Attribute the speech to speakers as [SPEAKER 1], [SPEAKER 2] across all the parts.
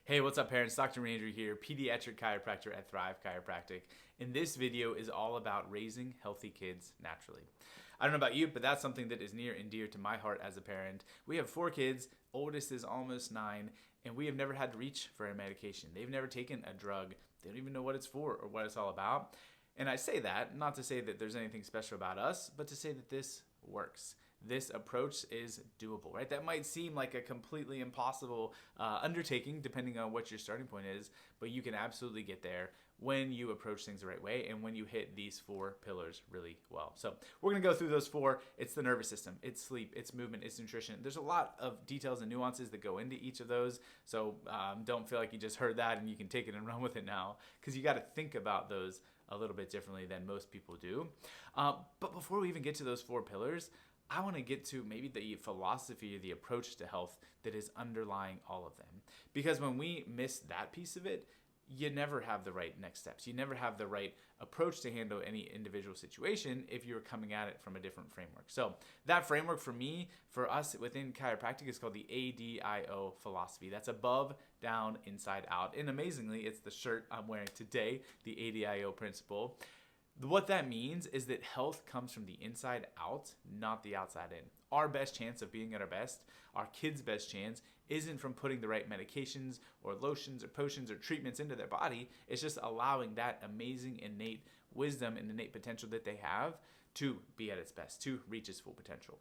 [SPEAKER 1] Hey, what's up parents? Dr. Andrew here, pediatric chiropractor at Thrive Chiropractic. And this video is all about raising healthy kids naturally. I don't know about you, but that's something that is near and dear to my heart as a parent. We have 4 kids, oldest is almost 9, and we have never had to reach for a medication. They've never taken a drug. They don't even know what it's for or what it's all about. And I say that, not to say that there's anything special about us, but to say that this works. This approach is doable, right? That might seem like a completely impossible undertaking depending on what your starting point is, but you can absolutely get there when you approach things the right way and when you hit these 4 pillars really well. So we're gonna go through those 4. It's the nervous system, it's sleep, it's movement, it's nutrition. There's a lot of details and nuances that go into each of those. So don't feel like you just heard that and you can take it and run with it now, because you gotta think about those a little bit differently than most people do. But before we even get to those 4 pillars, I want to get to maybe the philosophy or the approach to health that is underlying all of them. Because when we miss that piece of it, you never have the right next steps. You never have the right approach to handle any individual situation if you're coming at it from a different framework. So that framework for me, for us within chiropractic, is called the ADIO philosophy. That's above, down, inside, out. And amazingly, it's the shirt I'm wearing today, the ADIO principle. What that means is that health comes from the inside out, not the outside in. Our best chance of being at our best, our kids' best chance, isn't from putting the right medications or lotions or potions or treatments into their body. It's just allowing that amazing innate wisdom and innate potential that they have to be at its best, to reach its full potential.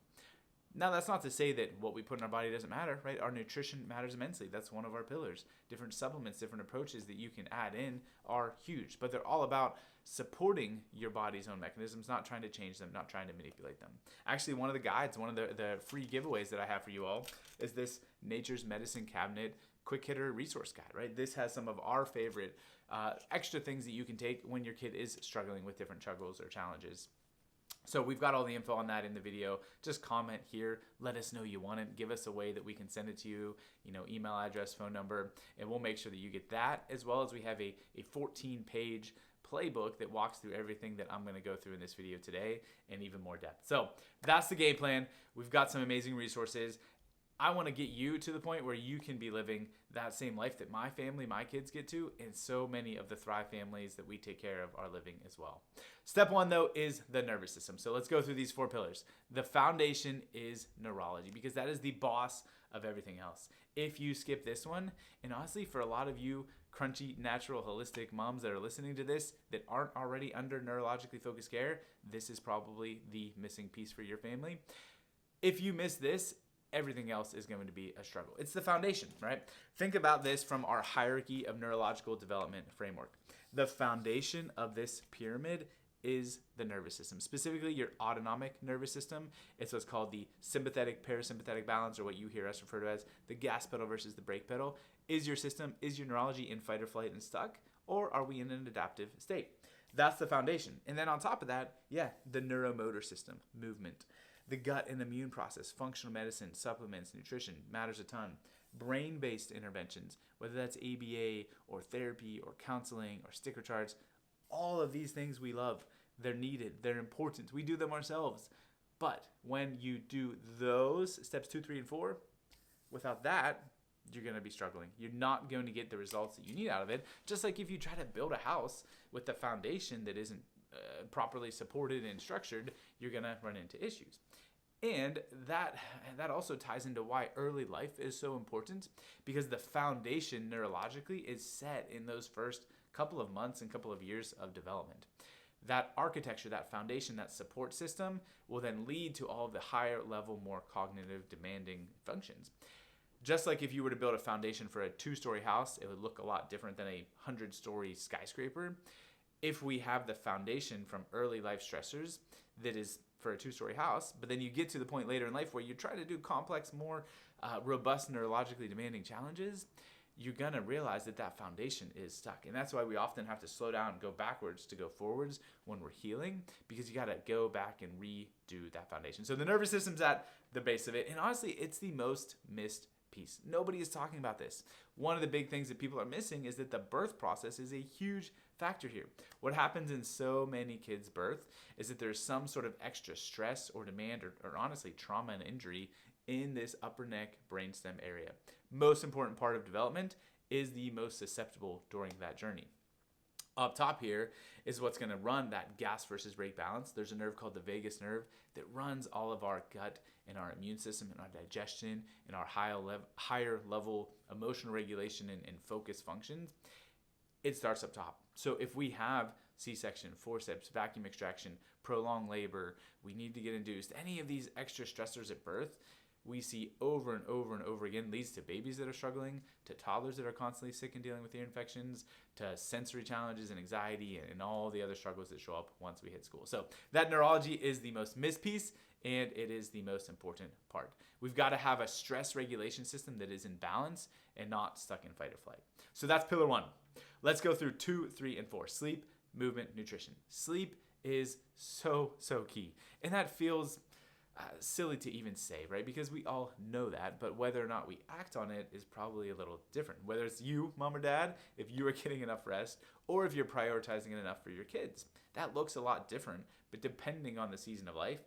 [SPEAKER 1] Now, that's not to say that what we put in our body doesn't matter, right? Our nutrition matters immensely. That's one of our pillars. Different supplements, different approaches that you can add in are huge, but they're all about supporting your body's own mechanisms, not trying to change them, not trying to manipulate them. Actually, one of the guides, one of the free giveaways that I have for you all is this Nature's Medicine Cabinet quick hitter resource guide, right? This has some of our favorite extra things that you can take when your kid is struggling with different struggles or challenges. So we've got all the info on that in the video. Just comment here, let us know you want it, give us a way that we can send it to you, email address, phone number, and we'll make sure that you get that, as well as we have a 14-page playbook that walks through everything that I'm going to go through in this video today in even more depth. So that's the game plan. We've got some amazing resources. I want to get you to the point where you can be living that same life that my family, my kids get to, and so many of the Thrive families that we take care of are living as well. Step 1, though, is the nervous system. So let's go through these 4 pillars. The foundation is neurology, because that is the boss of everything else. If you skip this one, and honestly, for a lot of you crunchy, natural, holistic moms that are listening to this that aren't already under neurologically focused care, this is probably the missing piece for your family. If you miss this, everything else is going to be a struggle. It's the foundation, right? Think about this from our hierarchy of neurological development framework. The foundation of this pyramid is the nervous system, specifically your autonomic nervous system. It's what's called the sympathetic parasympathetic balance, or what you hear us refer to as the gas pedal versus the brake pedal. Is your system, is your neurology in fight or flight and stuck, or are we in an adaptive state? That's the foundation. And then on top of that, the neuromotor system, movement. The gut and immune process, functional medicine, supplements, nutrition matters a ton. Brain-based interventions, whether that's ABA or therapy or counseling or sticker charts, all of these things we love. They're needed, they're important. We do them ourselves. But when you do those steps 2, 3, and 4, without that, you're going to be struggling. You're not going to get the results that you need out of it. Just like if you try to build a house with the foundation that isn't properly supported and structured, you're going to run into issues. And that also ties into why early life is so important, because the foundation neurologically is set in those first couple of months and couple of years of development. That architecture, that foundation, that support system will then lead to all of the higher level, more cognitive demanding functions. Just like if you were to build a foundation for a 2-story house, it would look a lot different than a 100-story skyscraper. If we have the foundation from early life stressors that is for a 2-story house, but then you get to the point later in life where you try to do complex, more robust, neurologically demanding challenges, you're going to realize that foundation is stuck. And that's why we often have to slow down and go backwards to go forwards when we're healing, because you got to go back and redo that foundation. So the nervous system's at the base of it. And honestly, it's the most missed piece. Nobody is talking about this. One of the big things that people are missing is that the birth process is a huge factor here. What happens in so many kids' birth is that there's some sort of extra stress or demand or honestly trauma and injury in this upper neck brainstem area. Most important part of development is the most susceptible during that journey. Up top here is what's going to run that gas versus brake balance. There's a nerve called the vagus nerve that runs all of our gut and our immune system and our digestion and our higher level emotional regulation and focus functions. It starts up top. So if we have C-section, forceps, vacuum extraction, prolonged labor, we need to get induced, any of these extra stressors at birth, we see over and over and over again leads to babies that are struggling, to toddlers that are constantly sick and dealing with ear infections, to sensory challenges and anxiety and all the other struggles that show up once we hit school. So that neurology is the most missed piece, and it is the most important part. We've got to have a stress regulation system that is in balance and not stuck in fight or flight. So that's pillar 1. Let's go through 2, 3, and 4. Sleep, movement, nutrition. Sleep is so key. And that feels silly to even say, right? Because we all know that, but whether or not we act on it is probably a little different. Whether it's you, mom or dad, if you are getting enough rest, or if you're prioritizing it enough for your kids. That looks a lot different, but depending on the season of life,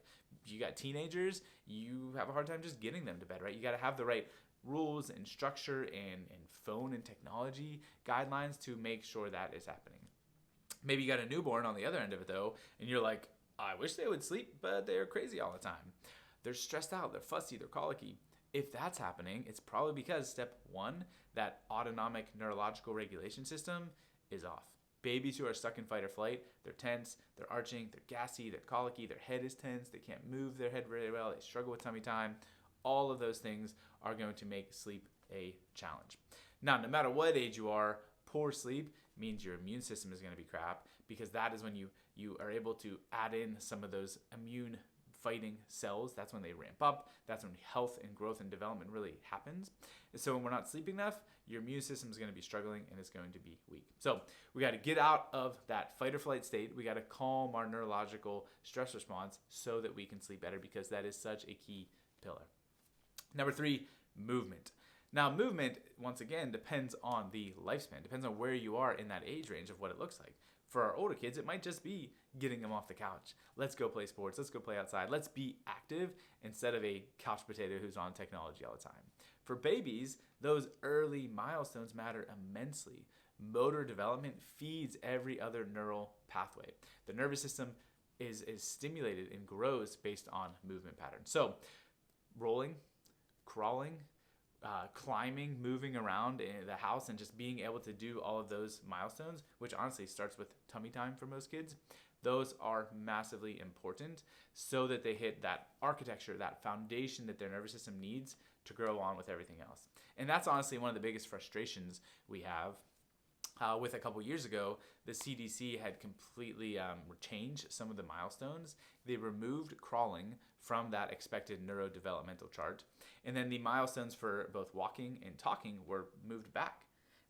[SPEAKER 1] you got teenagers, you have a hard time just getting them to bed, right? You got to have the right rules and structure and phone and technology guidelines to make sure that is happening. Maybe you got a newborn on the other end of it though, and you're like, I wish they would sleep, but they're crazy all the time. They're stressed out, they're fussy, they're colicky. If that's happening, it's probably because step 1, that autonomic neurological regulation system is off. Babies who are stuck in fight or flight, they're tense, they're arching, they're gassy, they're colicky, their head is tense, they can't move their head very well, they struggle with tummy time. All of those things are going to make sleep a challenge. Now, no matter what age you are, poor sleep means your immune system is going to be crap, because that is when you are able to add in some of those immune fighting cells. That's when they ramp up. That's when health and growth and development really happens. And so when we're not sleeping enough, your immune system is going to be struggling and it's going to be weak. So we got to get out of that fight or flight state. We got to calm our neurological stress response so that we can sleep better, because that is such a key pillar. Number 3, movement. Now, movement, once again, depends on the lifespan, depends on where you are in that age range of what it looks like. For our older kids, it might just be getting them off the couch. Let's go play sports. Let's go play outside. Let's be active instead of a couch potato who's on technology all the time. For babies, those early milestones matter immensely. Motor development feeds every other neural pathway. The nervous system is stimulated and grows based on movement patterns. So rolling, crawling, climbing, moving around in the house, and just being able to do all of those milestones, which honestly starts with tummy time for most kids, those are massively important so that they hit that architecture, that foundation that their nervous system needs to grow on with everything else. And that's honestly one of the biggest frustrations we have. With a couple years ago, the CDC had completely changed some of the milestones. They removed crawling from that expected neurodevelopmental chart. And then the milestones for both walking and talking were moved back.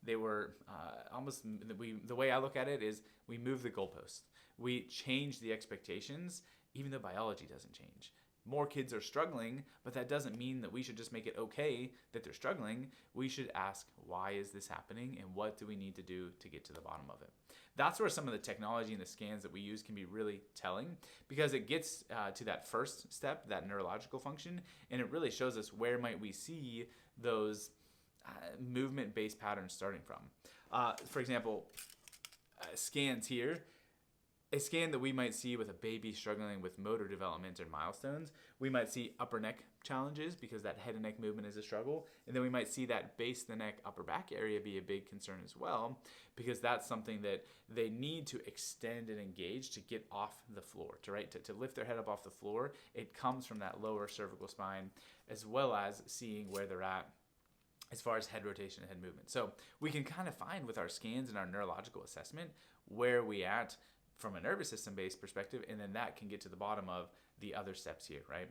[SPEAKER 1] They were the way I look at it is we moved the goalpost. We changed the expectations, even though biology doesn't change. More kids are struggling, but that doesn't mean that we should just make it okay that they're struggling. We should ask, why is this happening, and what do we need to do to get to the bottom of it? That's where some of the technology and the scans that we use can be really telling, because it gets to that first step, that neurological function, and it really shows us where might we see those movement-based patterns starting from. For example, scans here. A scan that we might see with a baby struggling with motor development or milestones, we might see upper neck challenges because that head and neck movement is a struggle. And then we might see that base of the neck, upper back area be a big concern as well, because that's something that they need to extend and engage to get off the floor, to lift their head up off the floor. It comes from that lower cervical spine, as well as seeing where they're at as far as head rotation and head movement. So we can kind of find with our scans and our neurological assessment where we at from a nervous system based perspective, and then that can get to the bottom of the other steps here, right?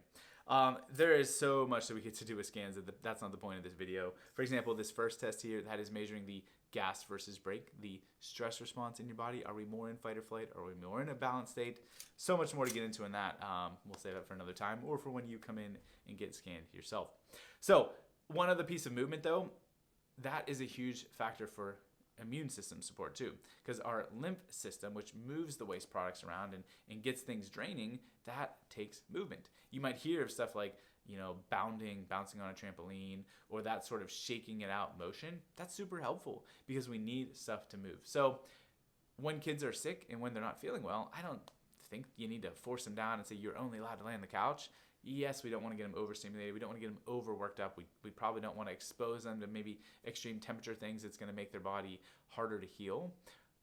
[SPEAKER 1] There is so much that we get to do with scans that's not the point of this video. For example, this first test here, that is measuring the gas versus brake, the stress response in your body. Are we more in fight or flight? Are we more in a balanced state? So much more to get into in that. We'll save that for another time, or for when you come in and get scanned yourself. So one other piece of movement though, that is a huge factor for immune system support too, because our lymph system, which moves the waste products around and gets things draining, that takes movement. You might hear of stuff like, bouncing on a trampoline, or that sort of shaking it out motion, that's super helpful because we need stuff to move. So when kids are sick and when they're not feeling well, I don't think you need to force them down and say you're only allowed to lay on the couch. Yes, we don't want to get them overstimulated. We don't want to get them overworked up. We probably don't want to expose them to maybe extreme temperature things that's going to make their body harder to heal.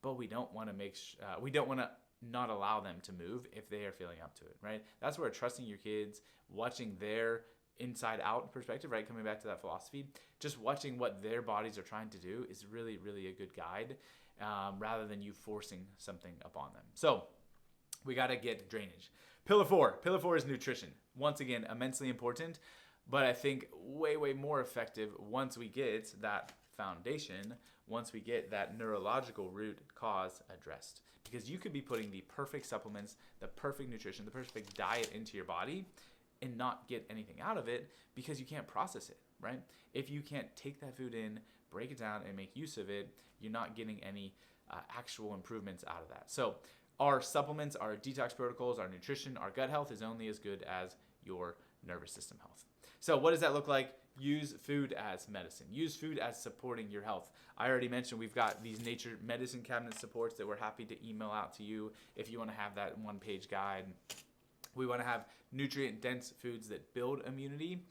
[SPEAKER 1] But we don't want to not allow them to move if they are feeling up to it, right? That's where trusting your kids, watching their inside out perspective, right? Coming back to that philosophy, just watching what their bodies are trying to do is really, really a good guide, rather than you forcing something upon them. So we got to get drainage. Pillar four is nutrition. Once again, immensely important, but I think way, way more effective once we get that foundation, once we get that neurological root cause addressed. Because you could be putting the perfect supplements, the perfect nutrition, the perfect diet into your body and not get anything out of it because you can't process it, right? If you can't take that food in, break it down, and make use of it, you're not getting any actual improvements out of that. So our supplements, our detox protocols, our nutrition, our gut health is only as good as your nervous system health. So what does that look like? Use food as medicine. Use food as supporting your health. I already mentioned we've got these nature medicine cabinet supports that we're happy to email out to you if you want to have that one-page guide. We want to have nutrient-dense foods that build immunity.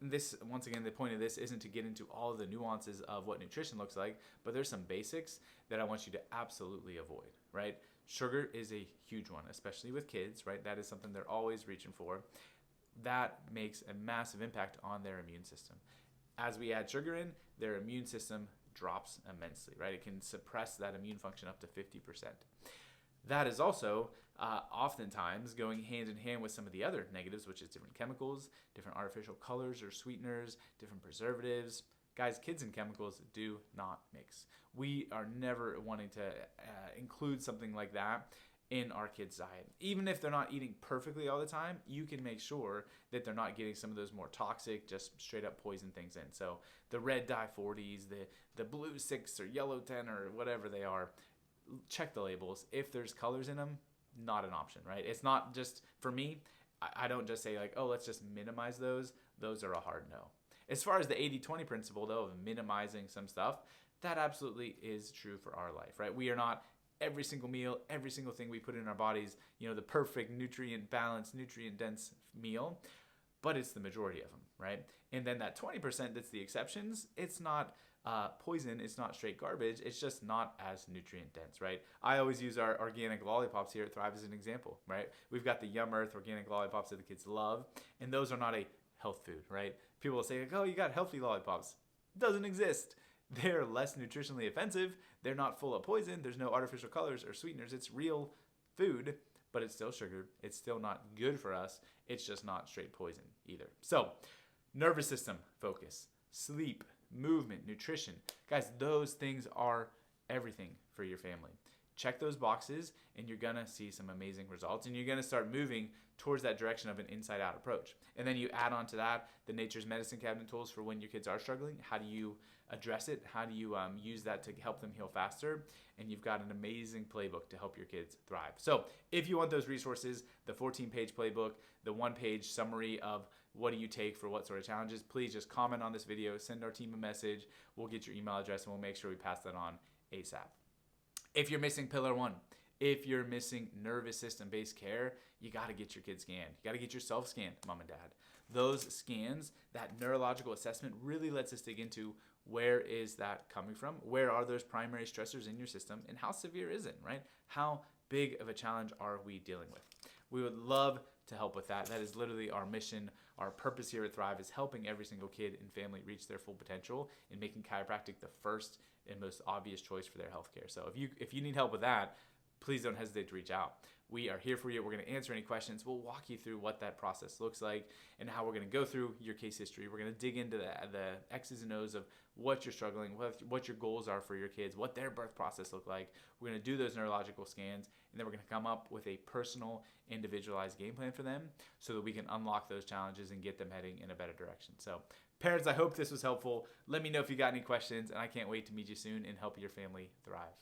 [SPEAKER 1] This, once again, the point of this isn't to get into all of the nuances of what nutrition looks like, but there's some basics that I want you to absolutely avoid, right? Sugar is a huge one, especially with kids, right? That is something they're always reaching for. That makes a massive impact on their immune system. As we add sugar in, their immune system drops immensely, right? It can suppress that immune function up to 50%. That is also oftentimes going hand in hand with some of the other negatives, which is different chemicals, different artificial colors or sweeteners, different preservatives. Guys, kids and chemicals do not mix. We are never wanting to include something like that in our kids' diet. Even if they're not eating perfectly all the time, you can make sure that they're not getting some of those more toxic, just straight up poison things in. So the red dye 40s, the blue 6 or yellow 10 or whatever they are, check the labels. If there's colors in them, not an option, right? It's not just, for me, I don't just say like, oh, let's just minimize those. Those are a hard no. As far as the 80-20 principle, though, of minimizing some stuff, that absolutely is true for our life, right? We are not every single meal, every single thing we put in our bodies, the perfect nutrient balanced, nutrient dense meal, but it's the majority of them, right? And then that 20% that's the exceptions, it's not poison, it's not straight garbage, it's just not as nutrient dense, right? I always use our organic lollipops here at Thrive as an example, right? We've got the Yum Earth organic lollipops that the kids love, and those are not a health food, right? People will say, like, oh, you got healthy lollipops. It doesn't exist. They're less nutritionally offensive. They're not full of poison. There's no artificial colors or sweeteners. It's real food, but it's still sugar. It's still not good for us. It's just not straight poison either. So, nervous system focus, sleep, movement, nutrition. Guys, those things are everything for your family. Check those boxes and you're gonna see some amazing results, and you're gonna start moving towards that direction of an inside out approach. And then you add on to that the nature's medicine cabinet tools for when your kids are struggling. How do you address it? How do you use that to help them heal faster? And you've got an amazing playbook to help your kids thrive. So if you want those resources, the 14-page playbook, the 1-page summary of what do you take for what sort of challenges, please just comment on this video, send our team a message. We'll get your email address and we'll make sure we pass that on ASAP. If you're missing pillar 1, if you're missing nervous system based care, you got to get your kids scanned. You got to get yourself scanned, mom and dad. Those scans, that neurological assessment really lets us dig into where is that coming from? Where are those primary stressors in your system? And how severe is it, right? How big of a challenge are we dealing with? We would love to help with that. That is literally our mission. Our purpose here at Thrive is helping every single kid and family reach their full potential and making chiropractic the first and most obvious choice for their healthcare. So if you need help with that, please don't hesitate to reach out. We are here for you. We're going to answer any questions. We'll walk you through what that process looks like and how we're going to go through your case history. We're going to dig into the X's and O's of what you're struggling with, what your goals are for your kids, what their birth process looked like. We're going to do those neurological scans, and then we're going to come up with a personal, individualized game plan for them so that we can unlock those challenges and get them heading in a better direction. So parents, I hope this was helpful. Let me know if you got any questions, and I can't wait to meet you soon and help your family thrive.